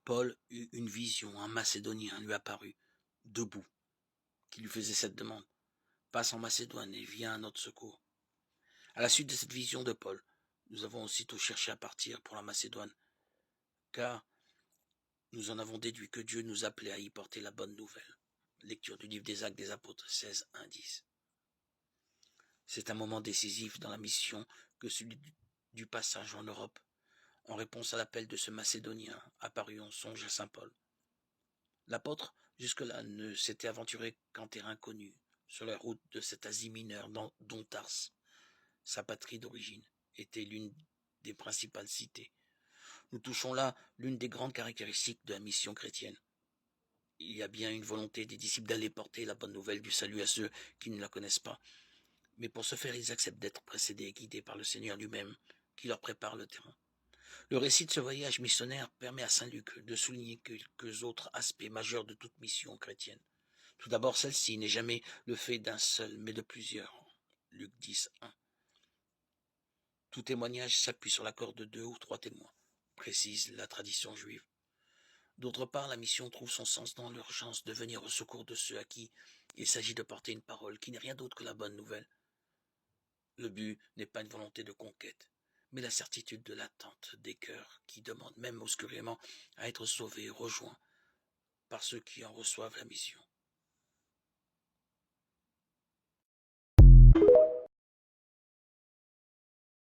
Paul eut une vision, un Macédonien lui apparut, debout, qui lui faisait cette demande. Passe en Macédoine et viens à notre secours. À la suite de cette vision de Paul, nous avons aussitôt cherché à partir pour la Macédoine, car nous en avons déduit que Dieu nous appelait à y porter la bonne nouvelle. Lecture du livre des Actes des Apôtres 16, 1, 10. C'est un moment décisif dans la mission que celui du passage en Europe, en réponse à l'appel de ce Macédonien apparu en songe à saint Paul. L'apôtre, jusque-là, ne s'était aventuré qu'en terrain connu, sur la route de cet Asie mineure dont Tars, sa patrie d'origine, était l'une des principales cités. Nous touchons là l'une des grandes caractéristiques de la mission chrétienne. Il y a bien une volonté des disciples d'aller porter la bonne nouvelle du salut à ceux qui ne la connaissent pas. Mais pour ce faire, ils acceptent d'être précédés et guidés par le Seigneur lui-même, qui leur prépare le terrain. Le récit de ce voyage missionnaire permet à saint Luc de souligner quelques autres aspects majeurs de toute mission chrétienne. Tout d'abord, celle-ci n'est jamais le fait d'un seul, mais de plusieurs. Luc 10, 1. Tout témoignage s'appuie sur l'accord de 2 ou 3 témoins, précise la tradition juive. D'autre part, la mission trouve son sens dans l'urgence de venir au secours de ceux à qui il s'agit de porter une parole qui n'est rien d'autre que la bonne nouvelle. Le but n'est pas une volonté de conquête, mais la certitude de l'attente des cœurs qui demandent même obscurément à être sauvés et rejoints par ceux qui en reçoivent la mission.